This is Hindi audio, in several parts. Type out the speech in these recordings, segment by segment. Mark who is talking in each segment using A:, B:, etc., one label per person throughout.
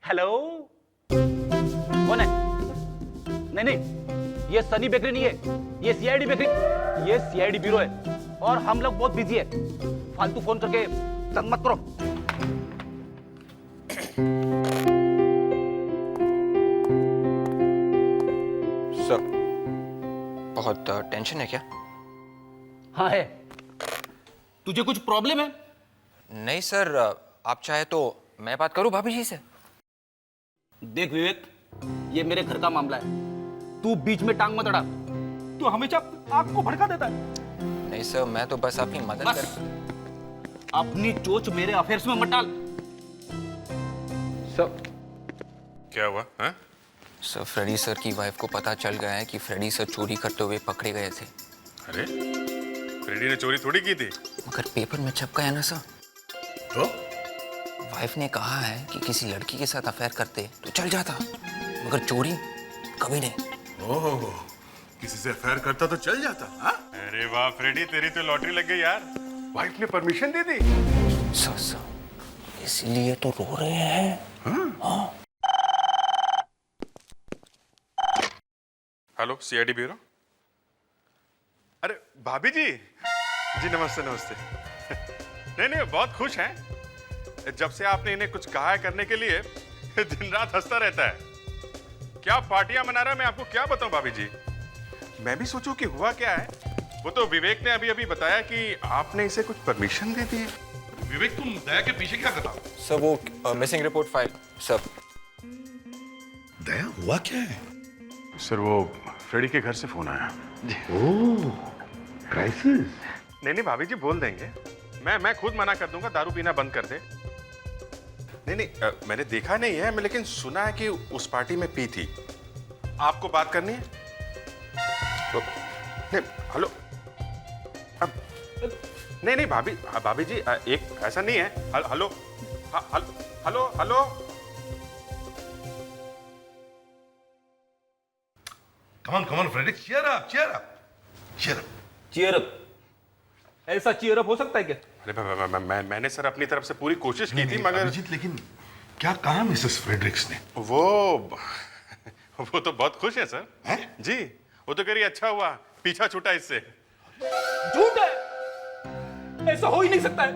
A: हेलो, कौन है? नहीं नहीं, ये सनी बेकरी नहीं है, ये सीआईडी बेकरी, ये सीआईडी ब्यूरो है और हम लोग बहुत बिजी है। फालतू फोन करके तंग मत करो।
B: सर, बहुत टेंशन है क्या?
A: हाँ है। तुझे कुछ प्रॉब्लम है?
B: नहीं सर, आप चाहे तो मैं बात करूं भाभी जी से।
A: देख विवेक, ये मेरे घर का मामला है, तू बीच में टांग मत अड़ा। तू हमेशा आग को भड़का देता है।
B: नहीं सर, मैं तो बस आपकी मदद
A: बस अपनी चोच मेरे अफेयर्स में मत डाल।
B: सर,
C: क्या हुआ? हाँ?
B: सर फ्रेडी सर की वाइफ को पता चल गया है कि फ्रेडी सर चोरी करते हुए पकड़े गए थे।
C: अरे, फ्रेडी ने चोरी थोड़ी की थी।
B: मगर पेपर में छप गया ना सर।
C: तो
B: वाइफ ने कहा है कि किसी लड़की के साथ अफेयर करते तो चल जाता, मगर चोरी कभी नहीं।
C: ओह, किसी से अफेयर करता तो चल जाता। हाँ? अरे वाह फ्रेडी, तेरी तो लॉटरी लग गई यार। वाइफ ने परमिशन दे दी।
B: सर इसलिए तो रो रहे हैं। हाँ।
C: Hello, CID bureau. अरे भाभी जी, जी नमस्ते नमस्ते। नहीं नहीं, बहुत खुश हैं। जब से आपने इन्हें कुछ कहा है करने के लिए, दिन रात हंसता रहता है। क्या पार्टियां मना रहा है, मैं आपको क्या बताऊं भाभी जी। मैं भी सोचूं कि हुआ क्या है। वो तो विवेक ने अभी अभी बताया कि आपने इसे कुछ परमिशन दे दी है। विवेक, तुम दया के पीछे क्या कर रहा हो?
B: सर वो मिसिंग रिपोर्ट फाइल। सर
D: दया, हुआ क्या है?
C: सर वो फ्रेडी के घर से फोन आया।
D: ओह, क्राइसिस।
C: नहीं भाभी जी, बोल देंगे। मैं खुद मना कर दूंगा, दारू पीना बंद कर दे। नहीं मैंने देखा नहीं है, मैं लेकिन सुना है कि उस पार्टी में पी थी। आपको बात करनी है तो, नहीं हेलो, अब नहीं भाभी जी, एक ऐसा नहीं है। Hello, hello hello.
D: Come on, Frederick, cheer up.
A: Cheer up? ऐसा चीयर अप हो सकता है क्या?
C: अरे मैंने सर अपनी तरफ से पूरी कोशिश की थी, मगर
D: अभिजीत, लेकिन क्या कहा मिसेस फ्रेडरिक्स ने?
C: वो तो बहुत खुश है सर।
D: हैं?
C: जी, वो तो कह रही अच्छा हुआ पीछा छूटा इससे।
A: झूठ है, ऐसा हो ही नहीं सकता है।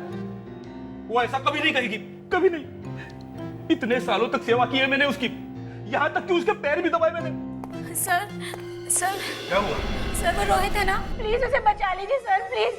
A: वो ऐसा कभी नहीं कहेगी, कभी नहीं। इतने सालों तक सेवा की है मैंने उसकी, यहां तक कि उसके पैर भी दबाए मैंने।
E: सर
D: क्या हुआ?
E: सर, वो रोहित है ना, प्लीज उसे बचा लीजिए सर, प्लीज।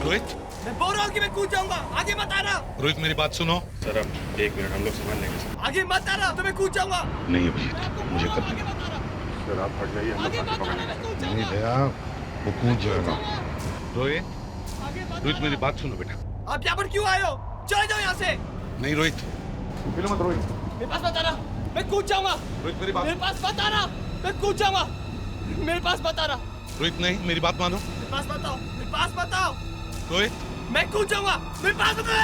D: रोहित,
F: मैं बोल रहा हूँ कि मैं कूद जाऊंगा, आगे मत आना।
D: रोहित मेरी बात सुनो।
C: सर अब एक मिनट, हम लोग संभाल लेंगे सर।
F: आगे मत आना तो मैं कूद जाऊंगा।
D: नहीं अभिजीत, मुझे करना है।
C: सर आप हट जाइए, हम लोग बाकी पकड़ लेंगे।
D: नहीं दया, वो कूद जाएगा। रोहित मेरी बात सुनो बेटा।
F: आप यहाँ पर क्यों आए हो? चले जाओ यहाँ से।
D: नहीं रोहित,
C: मत रोहित।
F: मेरे पास मत आना, मैं कूद जाऊंगा।
D: रोहित मेरी बात।
F: मेरे पास मत आना, मैं कूद जाऊंगा। मेरे पास मत आना,
D: रोहित नहीं, मेरी बात मानो।
F: मेरे पास मत आओ, मेरे पास मत आओ।
D: रोहित,
F: मैं कूद जाऊंगा, मेरे पास मत आओ।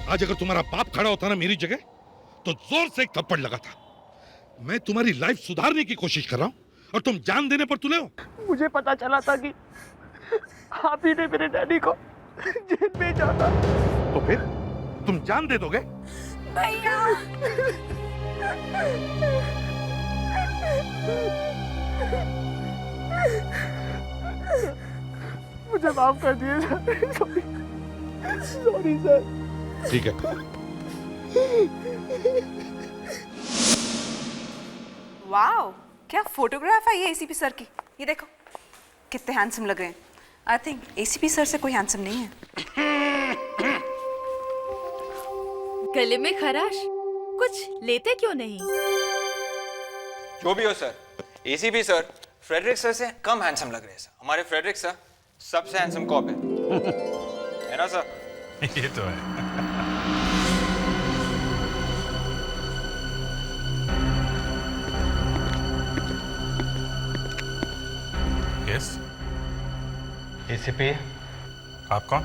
D: आज अगर तुम्हारा बाप खड़ा होता ना मेरी जगह, तो जोर से एक थप्पड़ लगा था। मैं तुम्हारी लाइफ सुधारने की कोशिश कर रहा हूं और तुम जान देने पर तुले हो।
F: मुझे पता चला था कि आप ही ने मेरे डैडी को जेल भेजा था।
D: तो फिर तुम जान दे दोगे?
E: भैया,
F: मुझे माफ कर दिए सर। Sorry sir.
D: ठीक है।
G: वाओ, क्या फोटोग्राफ है ये एसीपी सर की। ये देखो कितने हैंडसम लग रहे हैं। आई थिंक एसीपी सर से कोई हैंडसम नहीं है।
E: गले में खराश, कुछ लेते क्यों नहीं?
B: जो भी हो sir, ACP sir Frederick sir से कम हैंडसम लग रहे हैं सर। हमारे फ्रेडरिक सर सबसे हैंडसम कॉप है ना सर?
C: ये तो है। यस,
A: एसीपी,
C: आप कौन?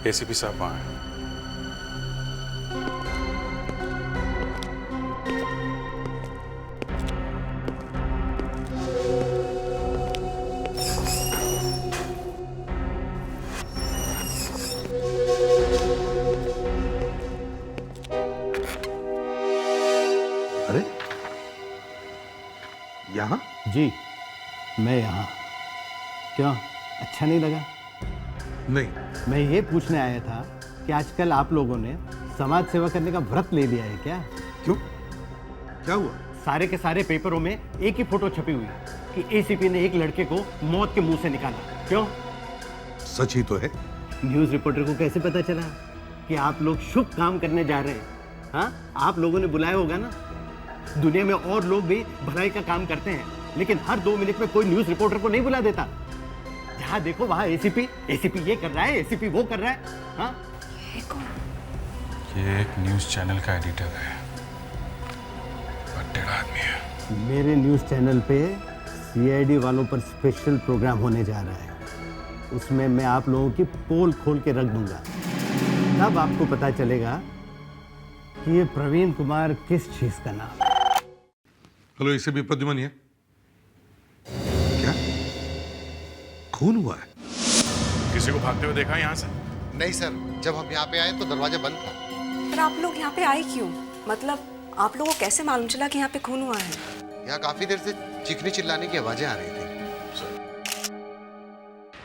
C: एसीपी साहब वहाँ हैं।
D: अरे यहाँ?
H: जी, मैं यहाँ। क्यों, अच्छा नहीं लगा?
D: नहीं।
H: मैं ये पूछने आया था कि आजकल आप लोगों ने समाज सेवा करने का व्रत ले लिया है क्या?
D: क्यों, क्या हुआ?
H: सारे के सारे पेपरों में एक ही फोटो छपी हुई है कि एसीपी ने एक लड़के को मौत के मुंह से निकाला। क्यों?
D: सच ही तो है।
H: न्यूज़ रिपोर्टर को कैसे पता चला कि आप लोग शुभ काम करने जा रहे हैं? हाँ, आप लोगों ने बुलाया होगा ना। दुनिया में और लोग भी भलाई का काम करते हैं, लेकिन हर 2 मिनट में कोई न्यूज़ रिपोर्टर को नहीं बुला देता। जहाँ देखो वहाँ एसीपी ये कर रहा है, एसीपी वो कर रहा है। हाँ,
C: ये एक न्यूज़ चैनल का एडिटर है, बड़ा आदमी है।
H: मेरे न्यूज़ चैनल पे सीआईडी वालों पर स्पेशल प्रोग्राम होने जा रहा है। उसमें मैं आप लोगों की पोल खोल के रख दूंगा। तब आपको पता चलेगा कि ये प्रवीण कुमार किस चीज का नाम है।
D: हेलो, इसे भी प्रद्युमन है क्या? खून हुआ है?
C: किसी को भागते हुए देखा यहाँ से?
I: नहीं सर, जब हम यहाँ पे आए तो दरवाजा बंद था।
G: पर आप लोग यहाँ पे आए क्यों? मतलब आप लोगों को कैसे मालूम चला कि यहाँ पे खून हुआ है?
I: यहाँ काफी देर से चीखने चिल्लाने की आवाजें आ रही थी।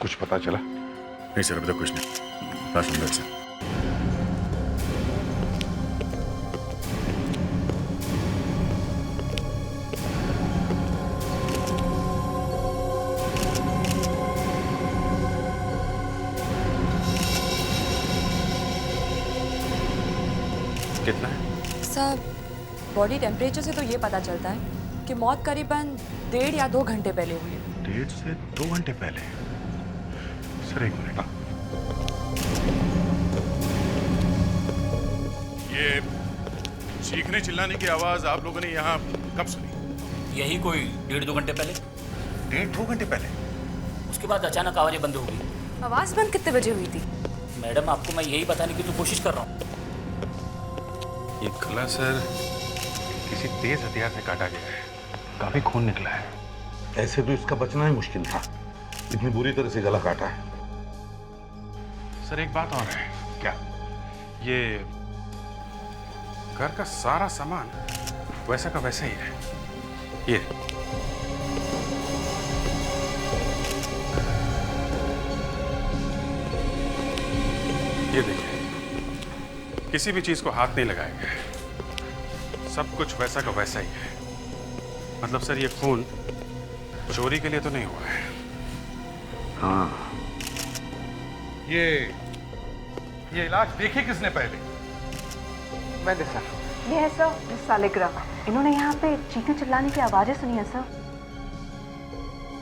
C: कुछ पता चला? नहीं सर, अभी तक कुछ नहीं। सुंदर से कितना है?
G: सर, बॉडी टेम्परेचर से तो ये पता चलता है कि मौत करीबन 1.5 या 2 घंटे पहले हुई है।
C: 1.5 से 2 घंटे पहले? सर एक मिनट। ये चीखने चिल्लाने की आवाज आप लोगों ने यहाँ कब सुनी?
J: यही कोई 1.5-2 घंटे पहले।
C: 1.5-2 घंटे पहले?
J: उसके बाद अचानक आवाजें बंद हो गई।
G: आवाज बंद कितने बजे हुई थी?
J: मैडम, आपको मैं यही बताने की तो कोशिश कर रहा हूँ।
C: ये गला सर किसी तेज हथियार से काटा गया है, काफी खून निकला है।
D: ऐसे तो इसका बचना ही मुश्किल था, इतनी बुरी तरह से गला काटा है।
C: सर एक बात और है। क्या? ये घर का सारा सामान वैसा का वैसा ही है। ये देखिए, किसी भी चीज को हाथ नहीं लगाया गया है, सब कुछ वैसा का वैसा ही है। मतलब सर ये खून चोरी के लिए तो नहीं हुआ है।
D: हाँ, ये इलाज देखे किसने पहले?
I: मैंने सर।
G: ये है सर मिस सालिग्रा। इन्होंने यहाँ पे चीखने चिल्लाने की आवाजें सुनी है सर।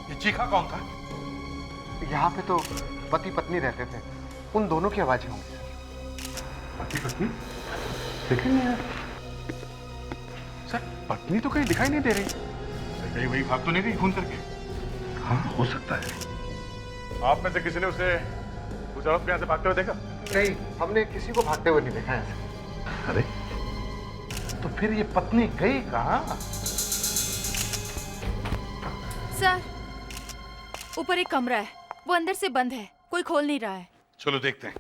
D: ये चीखा कौन था?
I: यहाँ पे तो पति पत्नी रहते थे, उन दोनों की आवाजें होंगी।
C: पति पत्नी? देखेंगे यार। सर पत्नी तो कहीं दिखाई नहीं दे रही।
D: कहीं वही भाग तो नहीं गई खून करके?
C: हाँ हो सकता है। आप में से किसी ने उसे उस औरत को यहाँ से भागते हुए देखा?
I: नहीं, हमने किसी को भागते हुए नहीं देखा है।
D: अरे तो फिर ये पत्नी गई कहाँ?
E: सर, ऊपर एक कमरा है, वो अंदर से बंद है, कोई खोल नहीं रहा है।
D: चलो देखते हैं।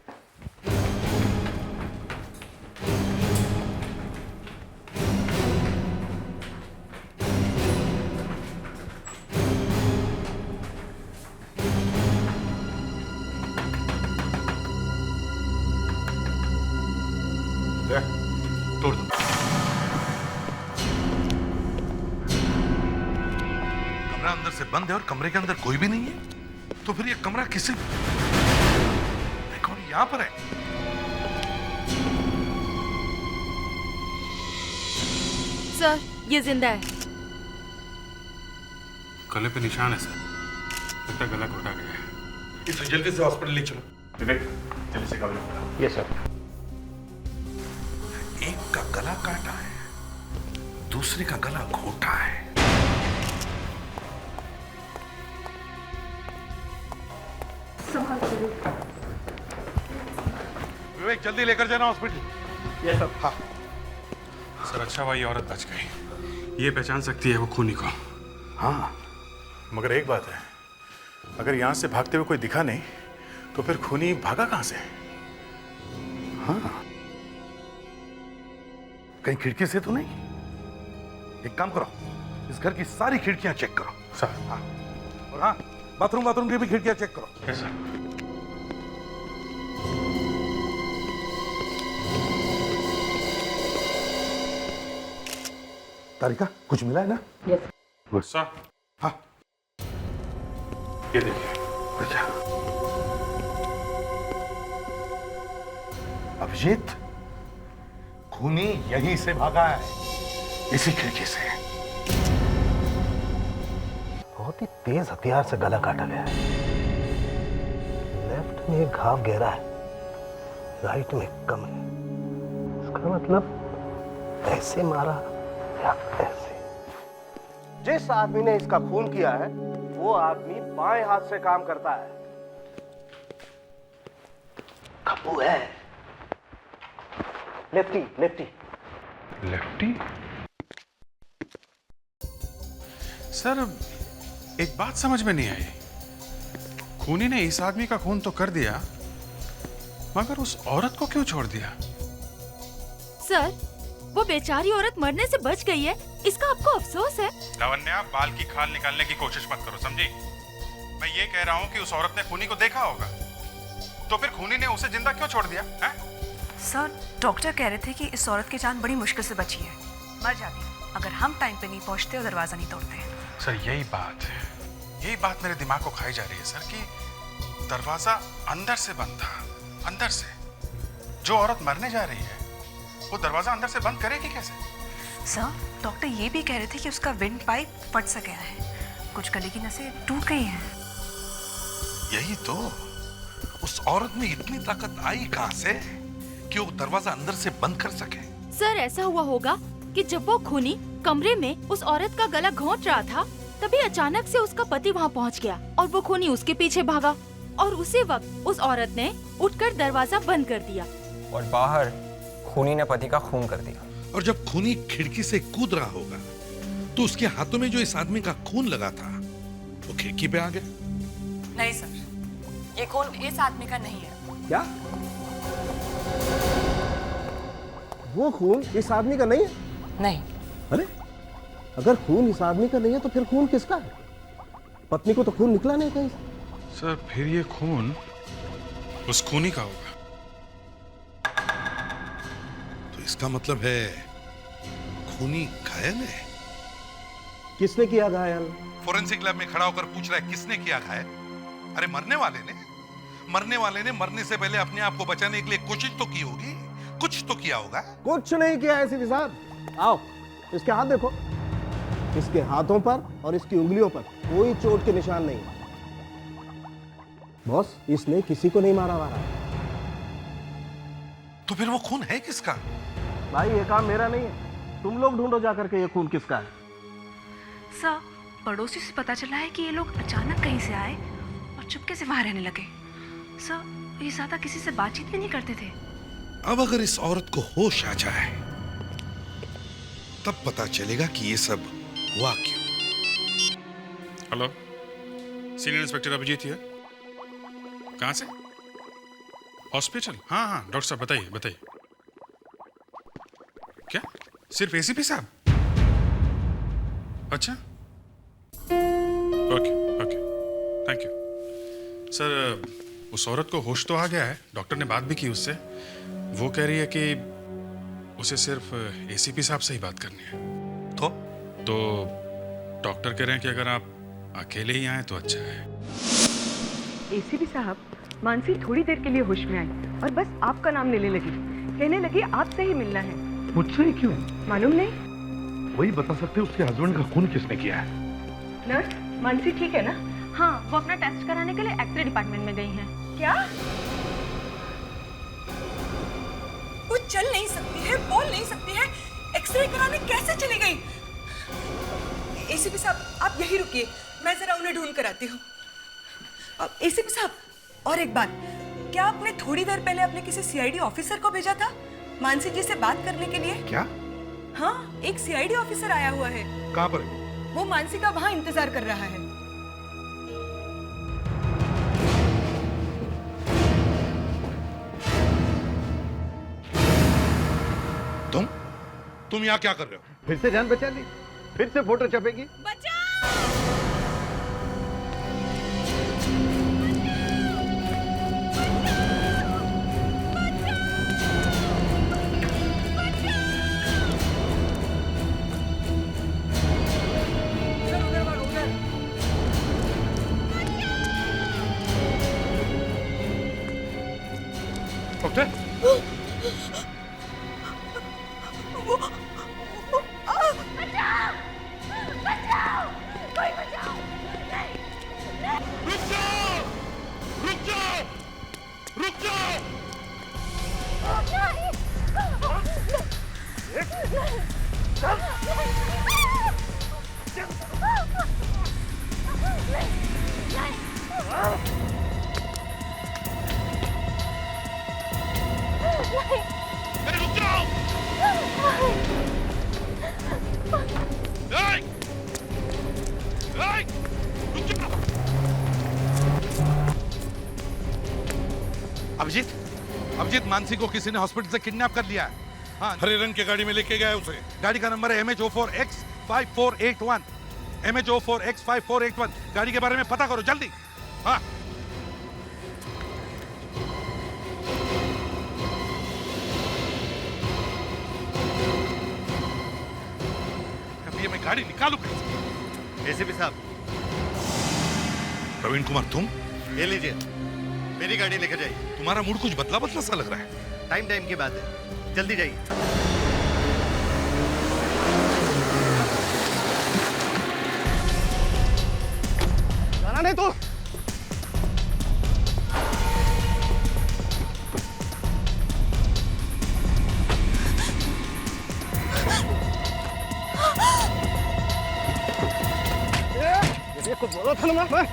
C: तोड़ दो।
D: कमरा अंदर से बंद है और कमरे के अंदर कोई भी नहीं है, तो फिर ये कमरा किसी कौन यहां पर है?
E: सर ये जिंदा है।
C: गले पे निशान है सर, लगता है गला घोटा गया है।
D: इसे जल्दी से हॉस्पिटल ले चलो।
C: विवेक जल्दी से कमरे में।
I: Yes sir.
D: एक का गला काटा है, दूसरे का गला घोटा है। विवेक जल्दी लेकर जाना हॉस्पिटल।
I: Yes sir.
D: हाँ
C: सर अच्छा हुआ ये औरत बच गई, ये पहचान सकती है वो खूनी को।
K: हाँ, मगर एक बात है, अगर यहां से भागते हुए कोई दिखा नहीं तो फिर खूनी भागा कहां से? हाँ,
D: कहीं खिड़की से तो नहीं? एक काम करो, इस घर की सारी खिड़कियां चेक करो।
K: सर।
D: हाँ, और हाँ, बाथरूम की भी खिड़कियां चेक करो।
K: Yes sir.
D: तारिका कुछ मिला है ना?
K: Good sir.
D: हाँ
K: ये देखिए।
D: अच्छा अभिजीत, खूनी यहीं से भागा है, इसी खिड़की से।
H: बहुत ही तेज हथियार से गला काटा गया है। लेफ्ट में एक घाव गहरा है, राइट में कम है। इसका मतलब ऐसे मारा या ऐसे। जिस आदमी ने इसका खून किया है वो आदमी बाएं हाथ से काम करता है। खप्पू है, लेफ्टी लेफ्टी।
K: लेफ्टी? सर एक बात समझ में नहीं आई, खूनी ने इस आदमी का खून तो कर दिया, मगर उस औरत को क्यों छोड़ दिया?
E: सर वो बेचारी औरत मरने से बच गई है, इसका आपको अफसोस है?
K: लावण्या, बाल की खाल निकालने की कोशिश मत करो, समझी? मैं ये कह रहा हूँ कि उस औरत ने खूनी को देखा होगा, तो फिर खूनी ने उसे जिंदा क्यों छोड़ दिया? है?
L: सर डॉक्टर कह रहे थे कि इस औरत की जान बड़ी मुश्किल से बची है, मर जाती अगर हम टाइम पे नहीं पहुंचते और दरवाजा नहीं तोड़ते।
K: सर यही बात मेरे दिमाग को खाई जा रही है सर, कि दरवाजा अंदर से बंद था, अंदर से। जो औरत मरने जा रही है वो दरवाजा अंदर से बंद करेगी कैसे?
L: सर डॉक्टर ये भी कह रहे थे कि उसका विंड पाइप फट सा गया है, कुछ गले की नसें टूट गई हैं।
D: यही तो, उस औरत में इतनी ताकत आई कहां से कि वो दरवाजा अंदर से बंद कर सके?
E: सर ऐसा हुआ होगा कि जब वो खूनी कमरे में उस औरत का गला घोंट रहा था, तभी अचानक से उसका पति वहाँ पहुँच गया और वो खूनी उसके पीछे भागा, और उसी वक्त उस औरत ने उठकर दरवाजा बंद कर दिया
B: और बाहर खूनी ने पति का खून कर दिया।
D: और जब खूनी खिड़की से कूद रहा होगा तो उसके हाथों में जो इस आदमी का खून लगा था वो खिड़की पे आ गया।
G: नहीं सर, ये खून इस आदमी का नहीं है।
H: क्या? वो खून इस आदमी का नहीं है?
G: नहीं।
H: अरे अगर खून इस आदमी का नहीं है तो फिर खून किसका है? पत्नी को तो खून निकला नहीं कहीं से।
K: सर फिर ये खून उस खूनी का होगा।
D: तो इसका मतलब है खूनी घायल है।
H: किसने किया घायल?
D: फोरेंसिक लैब में खड़ा होकर पूछ रहा है किसने किया घायल? अरे मरने वाले ने मरने से पहले अपने आप को बचाने के लिए कोशिश तो की होगी, कुछ तो किया होगा।
H: कुछ नहीं किया है सीधी साहब। आओ इसके हाथ देखो, इसके हाथों पर और इसकी उंगलियों पर कोई चोट के निशान नहीं है। बॉस इसने किसी को नहीं मारा।
D: तो फिर वो खून है किसका?
H: भाई ये काम मेरा नहीं है, तुम लोग ढूंढो जाकर के ये खून किसका है।
L: सर पड़ोसी से पता चला है कि ये लोग अचानक कहीं से आए और चुपके से वहां रहने लगे। सर ये ज्यादा किसी से बातचीत भी नहीं करते थे।
D: अब अगर इस औरत को होश आ जाए तब पता चलेगा कि ये सब हुआ क्यों।
K: Hello, senior inspector Abhijeet here. कहाँ से? हॉस्पिटल? हाँ हाँ डॉक्टर साहब बताइए बताइए। क्या सिर्फ एसीपी साहब? अच्छा okay okay thank you sir. उस औरत को होश तो आ गया है, डॉक्टर ने बात भी की उससे। वो कह रही है कि उसे सिर्फ एसीपी साहब से ही बात करनी है। तो डॉक्टर कह रहे हैं कि अगर आप अकेले ही आए तो अच्छा है।
M: एसीपी साहब, मानसी थोड़ी देर के लिए होश में आई और बस आपका नाम लेने लगी, कहने लगी आपसे ही मिलना है।
N: मुझसे ही क्यों?
M: मालूम नहीं।
N: वही बता सकते उसके हस्बैंड का खून किसने किया है?
M: नर्स, मानसी ठीक है ना?
E: हाँ, वो अपना टेस्ट कराने के लिए एक्सरे डिपार्टमेंट में गई हैं।
M: क्या?
O: वो चल नहीं सकती है, बोल नहीं सकती है, एक्सरे कराने कैसे चली गई? एसीपी साहब, आप यही रुकिए, मैं जरा उन्हें ढूंढ कर आती हूँ। एसीपी साहब, और एक बात, क्या आपने थोड़ी देर पहले अपने किसी सीआईडी ऑफिसर को भेजा था मानसी जी से बात करने के लिए?
N: क्या?
O: हाँ, एक सीआईडी ऑफिसर आया हुआ है।
N: कहाँ पर?
O: वो मानसी का वहां इंतजार कर रहा है।
D: तुम यहाँ क्या कर रहे हो?
H: फिर से जान बचा ली, फिर से फोटो छपेगी।
N: डॉक्टर,
D: अभिजीत, मानसी को किसी ने हॉस्पिटल से किडनैप कर लिया है। हाँ, हरे रंग की गाड़ी में लेके गया उसे। गाड़ी का नंबर है MH04X5481। MH04X5481। गाड़ी के बारे में पता करो जल्दी। हाँ। अब ये मैं गाड़ी निकालू कैसे?
H: एसीपी साहब।
D: प्रवीण कुमार, तुम?
H: ये लीजिए, मेरी गाड़ी लेकर जाइए।
D: तुम्हारा मूड कुछ बदला बदला सा लग रहा है।
H: टाइम की बात है, जल्दी जाइए। जाना नहीं तो ये कुछ बोला था ना मैं।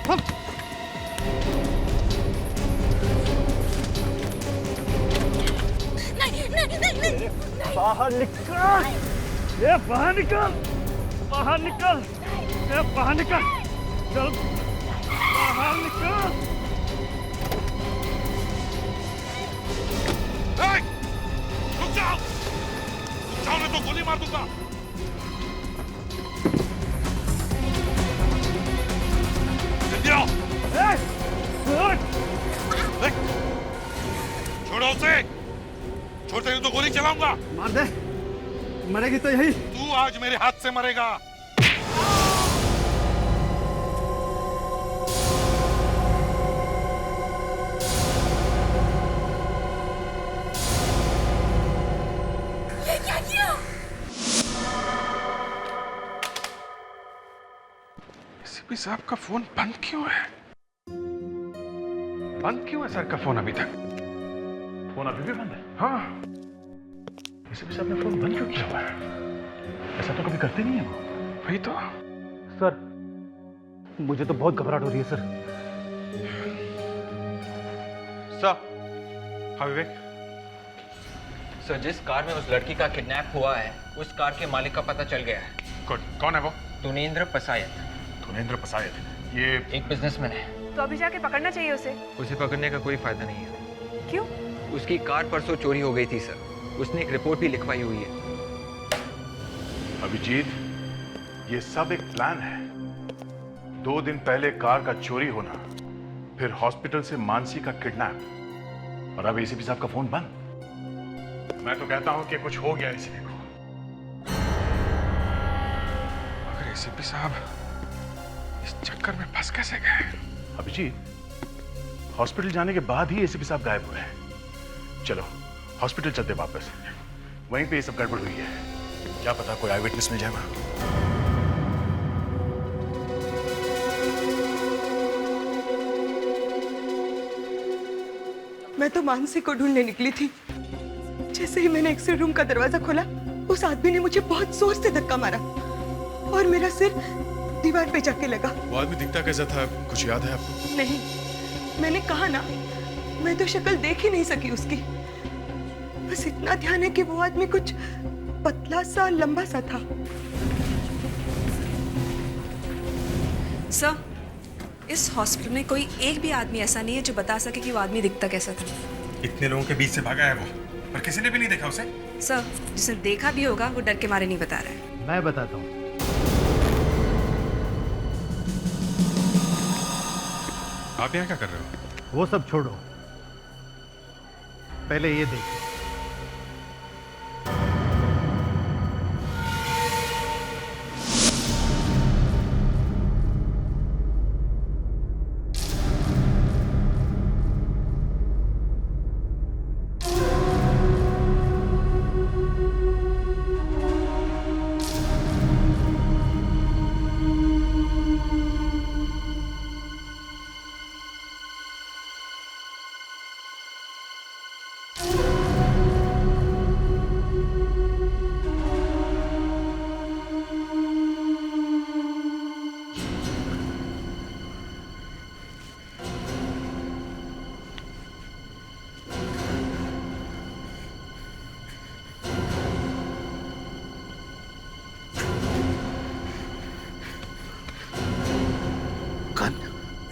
H: बाहर निकल, ये बाहर निकल, बाहर निकल, ये बाहर निकल, चल बाहर निकल।
D: रुक जाओ, नहीं तो गोली मार दूंगा। जल्दी आओ। छोड़ो उसे, छोड़ते ही तो गोली चलाऊंगा।
H: मार दे, मरेगी तो यही।
D: तू आज मेरे हाथ से मरेगा।
O: ये क्या किया?
K: एसीपी साहब का फोन बंद क्यों है? बंद क्यों है सर का फोन अभी तक? फोन अभी भी बंद है? हाँ। एसीपी साहब ने फोन बंद क्यों किया हुआ है? ऐसा तो कभी करते नहीं है वो। वही तो।
A: सर, मुझे तो बहुत घबराहट हो रही है सर।
B: सर।
K: हाँ विवेक।
B: सर, जिस कार में उस लड़की का किडनैप हुआ है, उस कार के मालिक का पता चल गया है।
K: कौन है वो?
B: तुनेंद्र पसायत।
K: तुनेंद्र पसायत? ये
B: एक बिजनेसमैन है।
M: तो अभी जाके पकड़ना चाहिए उसे।
B: उसे पकड़ने का कोई फायदा नहीं है।
M: क्यों?
B: उसकी कार परसों चोरी हो गई थी सर। उसने एक रिपोर्ट भी लिखवाई हुई है।
K: अभिजीत, ये सब एक प्लान है। 2 दिन पहले कार का चोरी होना, फिर हॉस्पिटल से मानसी का किडनैप, और अब एसीपी साहब का फोन बंद। मैं तो कहता हूं कि कुछ हो गया एसीपी को। मगर एसीपी साहब इस चक्कर में फंस कैसे गए?
N: अभिजीत, हॉस्पिटल जाने के बाद ही एसीपी साहब गायब हुए हैं। चलो हॉस्पिटल चलते वापस, वहीं पे ये सब गड़बड़ हुई है। क्या पता कोई आई विटनेस मिल जाएगा।
M: मैं तो मानसी को ढूंढने निकली थी। जैसे ही मैंने एक्स-रे रूम का दरवाजा खोला, उस आदमी ने मुझे बहुत जोर से धक्का मारा और मेरा सिर दीवार पे जाके लगा।
K: वो आदमी दिखता कैसा था, कुछ याद है आपको?
M: नहीं, मैंने कहा ना, मैं तो शक्ल देख ही नहीं सकी उसकी। बस इतना ध्यान है कि वो आदमी कुछ पतला सा, लंबा सा था।
L: सर, इस हॉस्पिटल में कोई एक भी आदमी ऐसा नहीं है जो बता सके कि वो आदमी दिखता कैसा था।
K: इतने लोगों के बीच से भागा है वो, पर किसी ने भी नहीं देखा उसे।
L: सर, जिसने देखा भी होगा वो डर के मारे नहीं बता रहा है।
H: मैं बताता हूँ।
K: आप यहाँ क्या कर रहे हो?
H: वो सब छोड़ो, पहले ये देखो।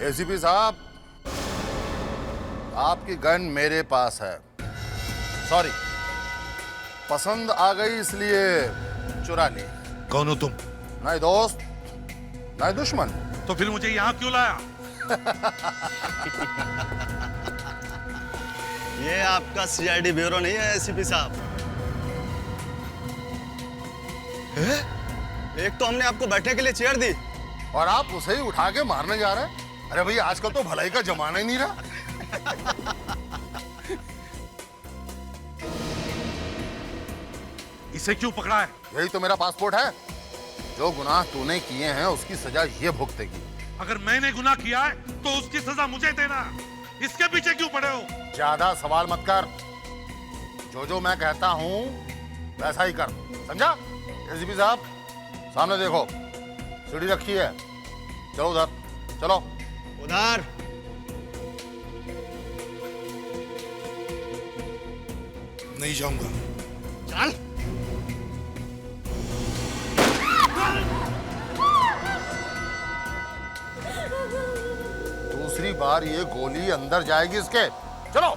P: एसीपी साहब, आपकी गन मेरे पास है। सॉरी, पसंद आ गई इसलिए चुरा ली।
D: कौन हो तुम?
P: नहीं दोस्त, नहीं दुश्मन।
D: तो फिर मुझे यहाँ क्यों लाया?
Q: ये आपका सीआईडी ब्यूरो नहीं है एसीपी साहब। एक तो हमने आपको बैठने के लिए चेयर दी
P: और आप उसे ही उठा के मारने जा रहे हैं। अरे भैया, आजकल तो भलाई का जमाना ही नहीं रहा।
D: इसे क्यों पकड़ा है?
P: यही तो मेरा पासपोर्ट है। जो गुनाह तूने किए हैं उसकी सजा ये भुगतेगी।
D: अगर मैंने गुनाह किया है तो उसकी सजा मुझे देना। इसके पीछे क्यों पड़े हो?
P: ज्यादा सवाल मत कर। जो मैं कहता हूँ वैसा ही कर, समझा? एसीपी साहब, सामने देखो, सीढ़ी रखी है। चलो उधर, चलो
Q: उधर।
D: नहीं जाऊंगा।
Q: चल।
P: दूसरी बार ये गोली अंदर जाएगी इसके। चलो।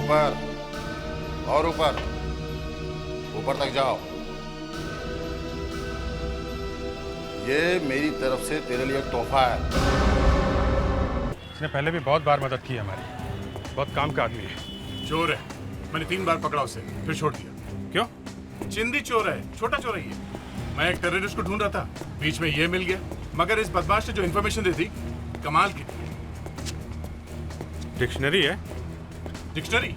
P: ऊपर और ऊपर, ऊपर तक जाओ। ये मेरी तरफ से तेरे लिए एक तोहफा है।
K: इसने पहले भी बहुत बार मदद की है हमारी। बहुत काम का आदमी है।
N: चोर है, मैंने 3 बार पकड़ा उसे, फिर छोड़ दिया। क्यों? चिंदी चोर है, छोटा चोर है ये। मैं एक टेररिस्ट को ढूंढ रहा था, बीच में ये मिल गया। मगर इस बदमाश ने जो इन्फॉर्मेशन दी थी, कमाल की थी।
K: डिक्शनरी है?
N: डिक्शनरी?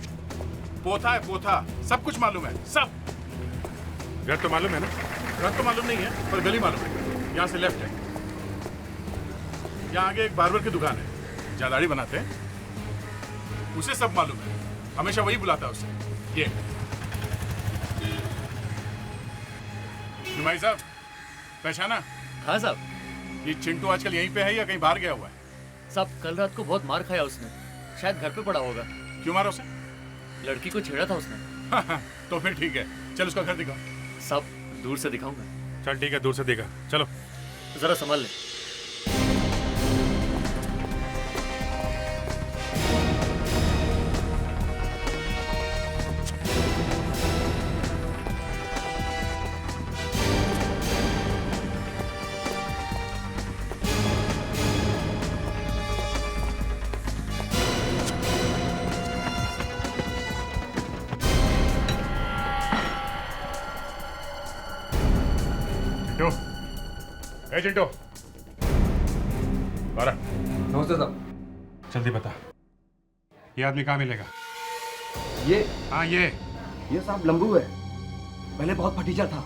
N: पोथा है, पोथा। सब कुछ मालूम है, सब।
K: घर तो मालूम है ना?
N: घर तो मालूम नहीं है, पर गली मालूम है। यहाँ से लेफ्ट है। यहाँ आगे एक बार्बर की दुकान है, जहाँ दाढ़ी बनाते हैं। उसे सब मालूम है, हमेशा वही बुलाता है उसे। ये भाई साहब, पहचाना?
R: हाँ साहब।
N: ये चिंटू आजकल यहीं पे है या कहीं बाहर गया हुआ है?
R: साहब, कल रात को बहुत मार खाया उसने।
J: शायद घर पे पड़ा होगा।
N: क्यों मारा उसे?
J: लड़की को छेड़ा था उसने।
N: तो फिर ठीक है, चल उसका घर दिखा।
J: सब दूर से दिखाऊंगा।
N: चल ठीक है, दूर से देखा। चलो
J: जरा संभाल ले।
N: चिंटू, ए चिंटू, बारह।
R: नमस्ते साहब।
N: जल्दी बता, ये आदमी कहाँ मिलेगा?
R: ये?
N: हाँ ये
R: साहब लंबू है। पहले बहुत फटीचा था,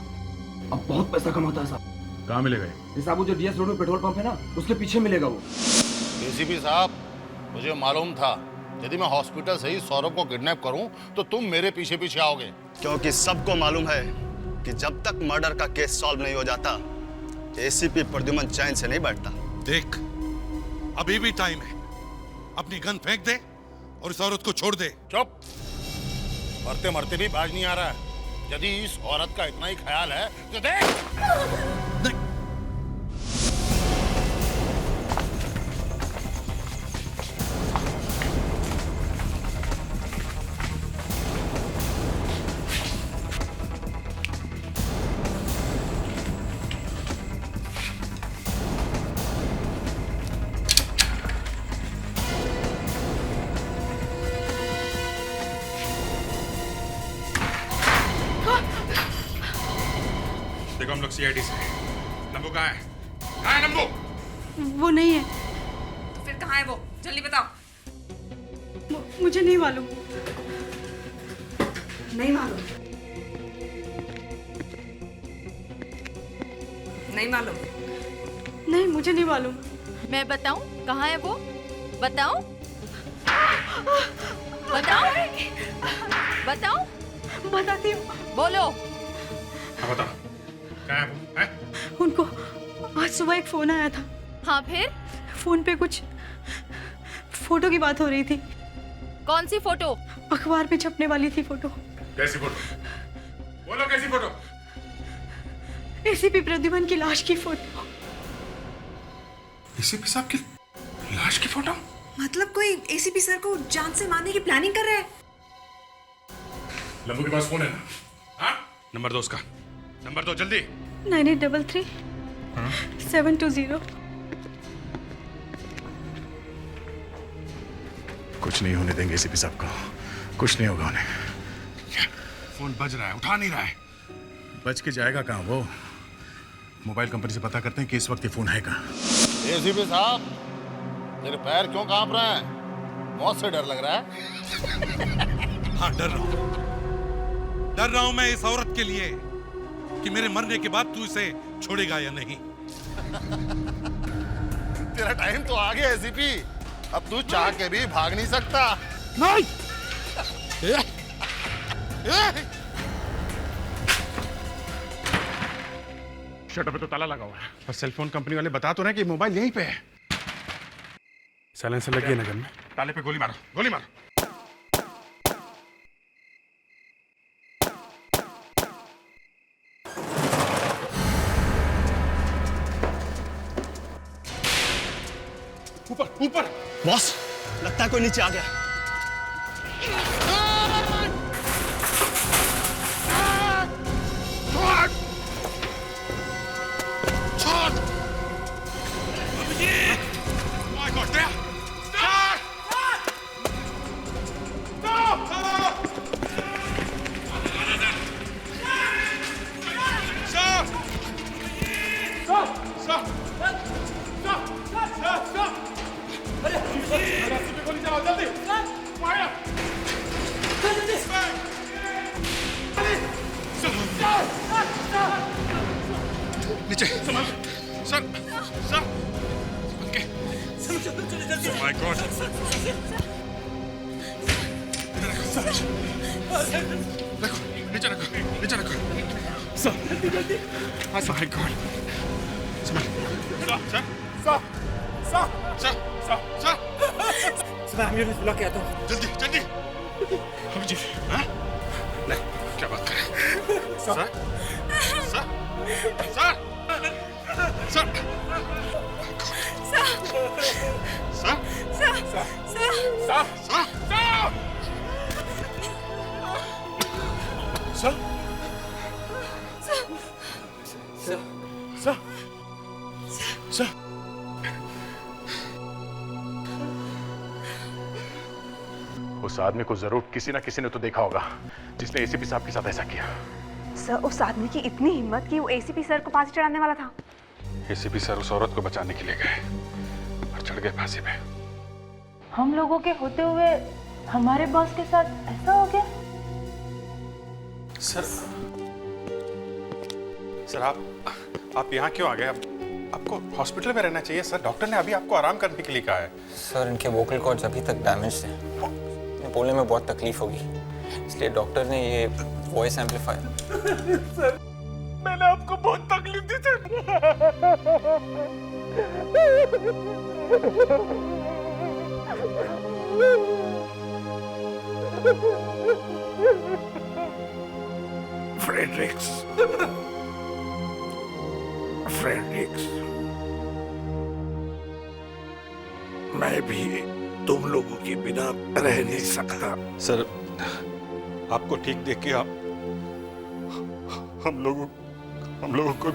R: अब बहुत पैसा कमाता है साहब।
N: कहाँ मिलेगा
R: ये साहब? वो जो डीएस रोड में पेट्रोल पंप है ना, उसके पीछे मिलेगा वो।
P: एसीपी साहब, मुझे मालूम था यदि मैं हॉस्पिटल से ही सौरभ को किडनैप करूं तो तुम मेरे पीछे पीछे आओगे।
Q: क्योंकि सबको मालूम है कि जब तक मर्डर का केस सॉल्व नहीं हो जाता एसीपी प्रद्युमन चैन से नहीं बैठता।
D: देख, अभी भी टाइम है। अपनी गन फेंक दे और इस औरत को छोड़ दे।
P: चुप, मरते मरते भी बाज नहीं आ रहा है। यदि इस औरत का इतना ही ख्याल है तो देख।
N: देखो हम लोग सीआईडी से। नंबू कहाँ है? कहाँ है नंबू?
M: वो नहीं है।
O: तो फिर कहाँ है वो? जल्दी बताओ।
M: मुझे नहीं मालूम।
O: नहीं मालूम? नहीं मालूम?
M: नहीं, मुझे नहीं मालूम।
E: मैं बताऊं कहाँ है वो? बताऊं? बताऊं? बताऊं?
M: बताती हूँ।
E: बोलो।
N: हाँ बता, कहाँ है वो? है?
M: उनको आज सुबह एक फोन आया था।
E: हाँ फिर?
M: फोन पे कुछ फोटो की बात हो रही थी।
E: कौन सी फोटो?
M: अखबार में छपने वाली थी फोटो।
N: कैसी फोटो? बोलो कैसी फोटो?
M: एसीपी प्रद्युमन की लाश की फोटो।
N: एसीपी साहब की लाश की फोटो?
O: मतलब कोई एसीपी सर को जान से मारने की प्लानिंग कर रहा है?
N: लंबू के पास फोन है ना? हाँ? नंबर दो उसका। नंबर दो जल्दी।
M: 9833 720।
N: कुछ नहीं होने देंगे एसीपी साहब को। कुछ नहीं होगा उन्हें। फोन बज रहा है, उठा नहीं रहा है। बज के जाएगा कहाँ वो? मोबाइल कंपनी से पता करते हैं कि इस वक्त ये फोन है कहाँ।
P: एसीपी साहब, तेरे पैर क्यों कांप रहे हैं? मौत से डर लग रहा है?
D: हाँ, डर रहा हूं। डर रहा हूं मैं इस औरत के लिए कि मेरे मरने के बाद तू इसे छोड़ेगा या नहीं।
P: तेरा टाइम तो आ गया एसीपी। अब तू चाह के भी भाग नहीं सकता।
D: नहीं।
N: शटर पे तो ताला लगा हुआ है और सेलफोन कंपनी वाले बता तो रहे कि मोबाइल यहीं पे है। साइलेंसर लगी है नजर में। ताले पे गोली मारो, गोली मारो। ऊपर ऊपर।
Q: बॉस, लगता है कोई नीचे आ गया।
N: नीचे संभाल sir sir okay my God रखो नीचे रखो sir my God sir sir sir sir sir sir
K: मैं एम्बुलेंस बुला के आता हूँ। जल्दी जल्दी। हम जी, हाँ? नहीं, क्या बात कर रहे हैं? Sir? Sir? Sir? Sir? Sir?
C: उस आदमी को जरूर किसी ना किसी ने तो देखा होगा जिसने एसीपी साहब के साथ ऐसा किया।
L: सर, उस आदमी की इतनी हिम्मत कि वो एसीपी सर को फांसी चढ़ाने वाला था।
C: एसीपी सर उस औरत को बचाने के लिए गए और चढ़ गए फांसी पे।
S: हम लोगों के होते हुए हमारे बॉस के साथ ऐसा हो गया।
K: सर आप यहाँ क्यों आ गए? आपको हॉस्पिटल में रहना चाहिए सर। डॉक्टर ने अभी आपको आराम करने के लिए कहा है।
B: सर, इनके वोकल कॉर्ड्स अभी तक डैमेज थे, इन्हें बोलने में बहुत तकलीफ होगी, इसलिए डॉक्टर ने ये वॉइस एम्पलीफायर।
F: सर, मैंने आपको बहुत तकलीफ दी सर।
D: फ्रेडरिक्स, मैं भी तुम लोगों के बिना रह नहीं सकता।
K: सर, आपको ठीक देख के हम लोगों को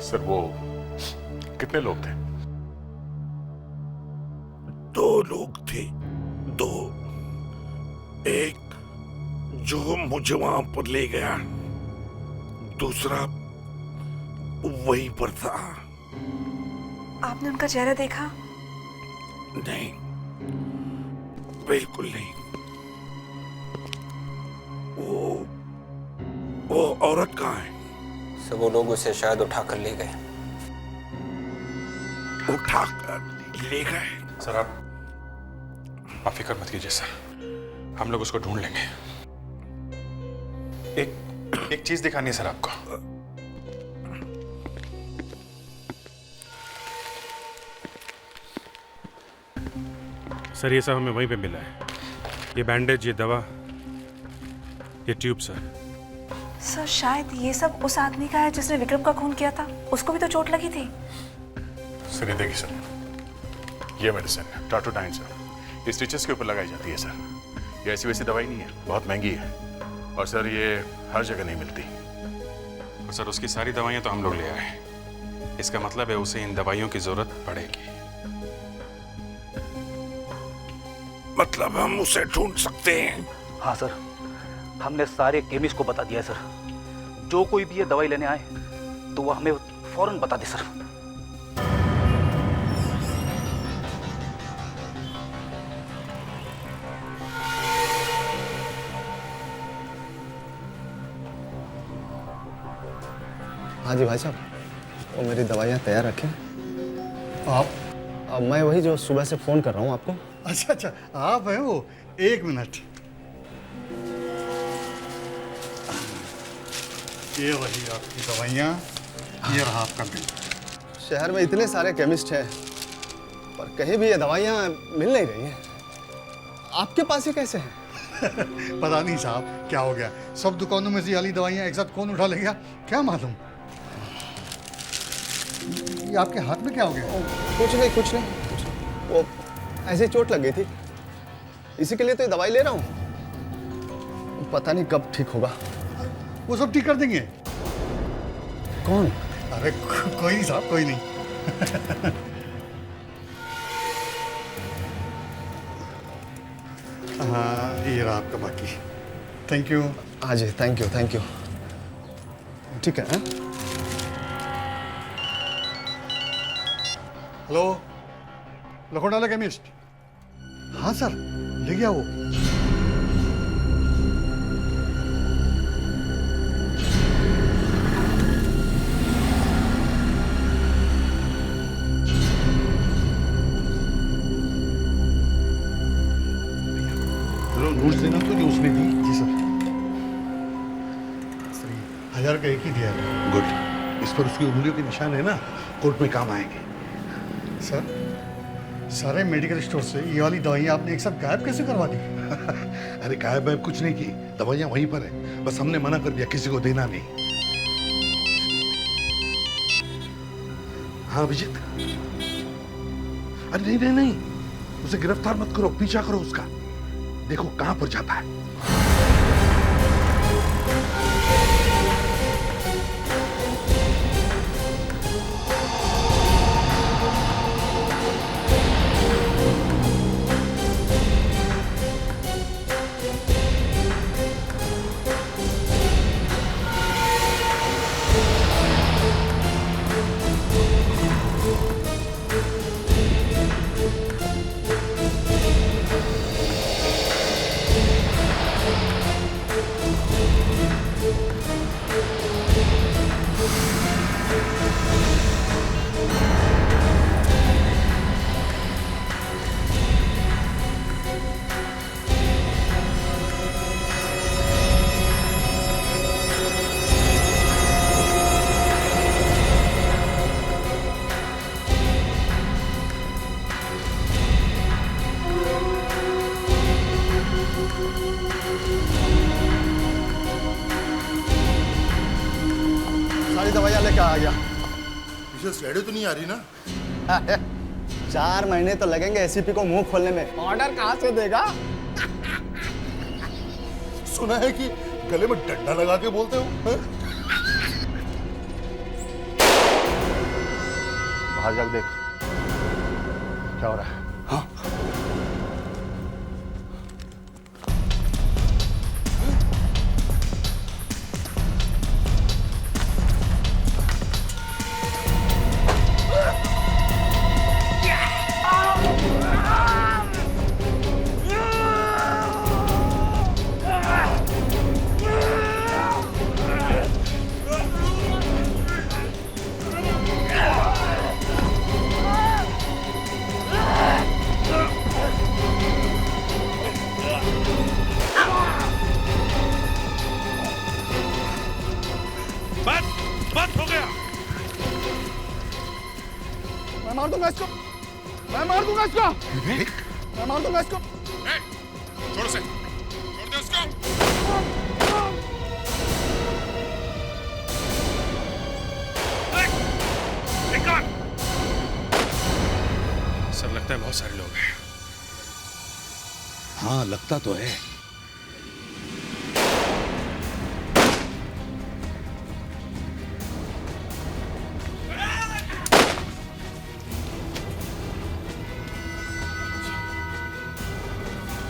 C: सर, वो कितने लोग थे?
D: 2 लोग थे, 2। एक जो मुझे वहां पर ले गया, दूसरा वहीं पर था।
L: आपने उनका चेहरा देखा?
D: नहीं, बिल्कुल नहीं। वो औरत कहाँ है?
B: सर, वो लोग उसे शायद उठाकर ले गए।
D: उठाकर ले गए?
K: सर, आप फिक्र मत कीजिए सर, हम लोग उसको ढूंढ लेंगे। एक चीज दिखानी है सर आपको। सर, ये सब हमें वहीं पे मिला है। ये बैंडेज, ये दवा, ये ट्यूब सर।
L: सर, शायद ये सब उस आदमी का है जिसने विक्रम का खून किया था। उसको भी तो चोट लगी थी।
C: सर, ये देखिए सर, ये मेडिसिन टाटोडाइन सर, ये स्टिचेस के ऊपर लगाई जाती है सर। ये ऐसी वैसी दवाई नहीं है, बहुत महंगी है और सर ये हर जगह नहीं मिलती।
K: और सर, उसकी सारी दवाइयां तो हम लोग ले आए। इसका मतलब है उसे इन दवाइयों की जरूरत पड़ेगी।
D: मतलब हम उसे ढूंढ सकते हैं?
A: हाँ सर, हमने सारे केमिस्ट को बता दिया है सर। जो कोई भी ये दवाई लेने आए तो वो हमें फौरन बता दे सर।
Q: हाँ जी भाई साहब, वो मेरी दवाइयाँ तैयार रखें। आप? अब मैं वही जो सुबह से फ़ोन कर रहा हूँ आपको।
T: अच्छा अच्छा, आप हैं वो? 1 मिनट। ये वही आपकी दवाइयाँ, ये रहा आपका बिल।
Q: शहर में इतने सारे केमिस्ट हैं पर कहीं भी ये दवाइयाँ मिल नहीं रही हैं। आपके पास ये कैसे है?
T: पता नहीं साहब क्या हो गया, सब दुकानों में से ये वाली दवाइयाँ एक साथ कौन उठा ले गया, क्या मालूम। ये आपके हाथ में क्या हो गया?
Q: कुछ नहीं। वो ऐसे चोट लग गई थी, इसी के लिए तो ये दवाई ले रहा हूँ। पता नहीं कब ठीक होगा।
T: वो सब ठीक कर देंगे।
Q: कौन?
T: अरे कोई नहीं साहब, कोई नहीं। हाँ, ये रहा आपका बाकी। Thank you.
Q: हाँ जी, थैंक यू। ठीक है।
T: Hello, Lakhotala chemist? हाँ सर, ले गया वो। नोट्स देना तो जो उसने दी। जी सर। 1000 का एक ही दिया है।
D: गुड, इस पर उसकी उंगलियों के निशान है ना, कोर्ट में काम आएंगे।
T: सर, सारे मेडिकल स्टोर से ये वाली दवाइयाँ आपने एक साथ गायब कैसे करवा दी?
D: अरे गायब वायब कुछ नहीं की, दवाइयाँ वहीं पर है, बस हमने मना कर दिया किसी को देना नहीं। हाँ अभिजीत, अरे नहीं नहीं नहीं, उसे गिरफ्तार मत करो, पीछा करो उसका, देखो कहां पर जाता है।
Q: सारी दवाइयाँ लेकर आ गया।
P: पीछे स्लाइडें तो नहीं आ रही ना?
Q: 4 महीने तो लगेंगे एसीपी को मुंह खोलने में। ऑर्डर कहाँ से देगा?
P: सुना है कि गले में डंडा लगा के बोलते हो, हैं? बाहर जाके देख क्या हो रहा है। हाँ
D: बस हो गया।
Q: मैं मार दूंगा इसको, मैं मार दूंगा इसको, मैं मार दूंगा इसको।
K: छोड़ से, छोड़ दे उसको।
N: सर लगता है बहुत सारे लोग हैं।
D: हाँ लगता तो है।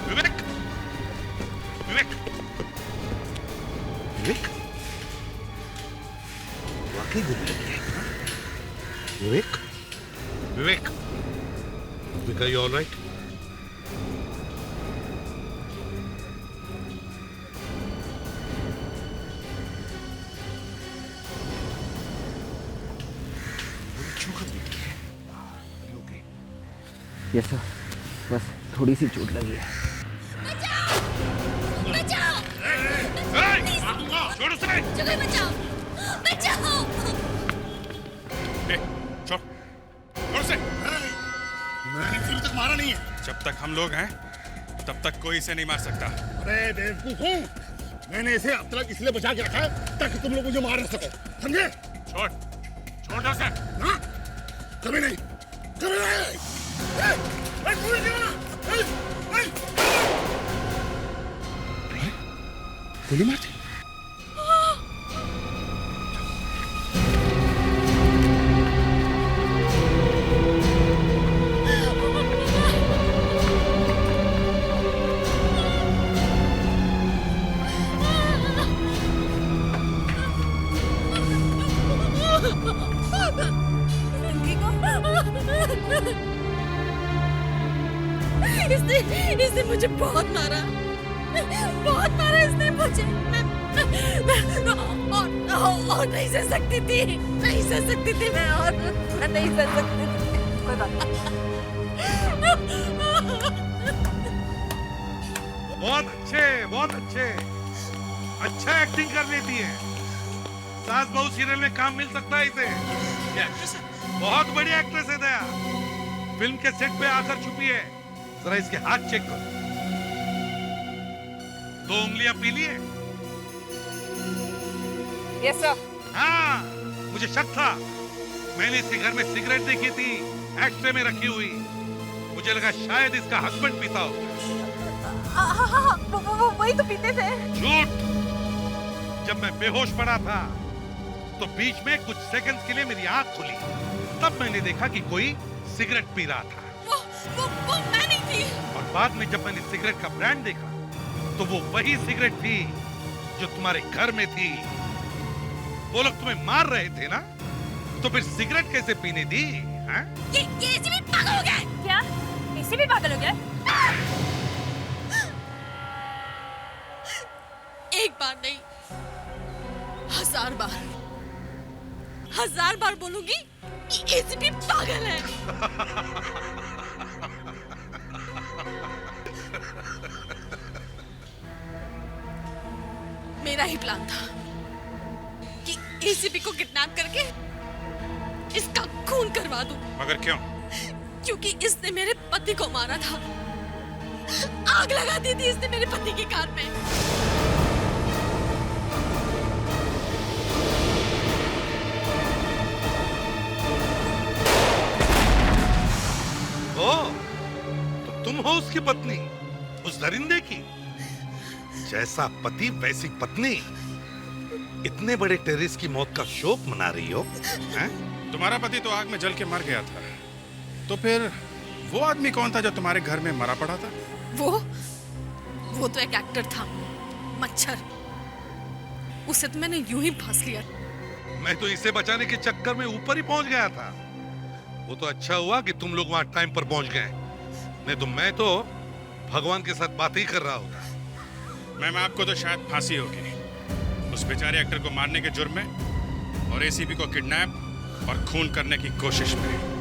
K: विवेक, विवेक,
D: विवेक, वाकई गोली लगी है। विवेक, विवेक, विवेक, are you all right?
F: Yes sir, बस थोड़ी सी चोट लगी है।
K: छोड़ उसे।
E: बचाओ, बचाओ।
K: छोड़, छोड़ उसे। मैंने इसे अभी तक मारा नहीं है। जब तक हम लोग हैं, तब तक कोई इसे नहीं मार सकता।
P: अरे बेवकूफ हूँ, मैंने इसे अब तक इसलिए बचा के रखा है ताकि तुम लोग मुझे मार न सको, समझे?
K: छोड़, छोड़ दो उसे।
P: हाँ? कभी नहीं, कभी नहीं।
K: गोली मारती।
E: इसने मुझे बहुत मारा इसने मुझे। और नहीं सह सकती थी, नहीं सह सकती थी मैं, और नहीं सह सकती थी।
D: बहुत अच्छे, बहुत अच्छे, अच्छा एक्टिंग कर लेती है। सास बहू सीरियल में काम मिल सकता है इसे। ये एक्ट्रेस है, बहुत बड़ी एक्ट्रेस है दया। फिल्म के सेट पे आकर छुपी है। जरा इसके हाथ चेक करो, 2 उंगलियां पीली है।
O: Yes sir.
D: हाँ, मुझे शक था। मैंने इसके घर में सिगरेट देखी थी, एक्स्ट्रे में रखी हुई। मुझे लगा शायद इसका हस्बैंड पीता होगा।
O: हाँ, वो वही तो पीते थे।
D: झूठ। जब मैं बेहोश पड़ा था तो बीच में कुछ सेकंड्स के लिए मेरी आंख खुली, तब मैंने देखा कि कोई सिगरेट पी रहा था।
O: वो मैं नहीं थी।
D: और बाद में जब मैंने सिगरेट का ब्रांड देखा तो वो वही सिगरेट थी जो तुम्हारे घर में थी। वो लोग तुम्हें मार रहे थे ना, तो फिर सिगरेट कैसे पीने दी? हाँ?
O: ये एसीपी पागल हो गया। क्या? एसीपी पागल हो गया?
U: एक बार नहीं, 1000 बार, 1000 बार बोलूंगी कि एसीपी पागल है। मेरा ही प्लान था कि एसीपी को किडनैप करके इसका खून करवा दूं।
D: मगर क्यों?
U: क्योंकि इसने मेरे पति को मारा था। आग लगा दी थी इसने मेरे पति की कार में।
D: ओ, तो तुम हो उसकी पत्नी, उस दरिंदे की। जैसा पति वैसी पत्नी। इतने बड़े टेररिस्ट की मौत का शोक मना रही हो, हैं?
K: तुम्हारा पति तो आग में जल के मर गया था, तो फिर वो आदमी कौन था जो तुम्हारे घर में मरा पड़ा था?
U: वो तो एक एक्टर था, मच्छर। उसे तो मैंने यूं ही फांस लिया।
D: मैं तो इसे बचाने के चक्कर में ऊपर ही पहुंच गया था। वो तो अच्छा हुआ कि तुम लोग वहां टाइम पर पहुंच गए, नहीं तो मैं तो भगवान के साथ बात ही कर रहा होता।
K: मैम, आपको तो शायद फांसी होगी उस बेचारे एक्टर को मारने के जुर्म में और एसीपी को किडनैप और खून करने की कोशिश में।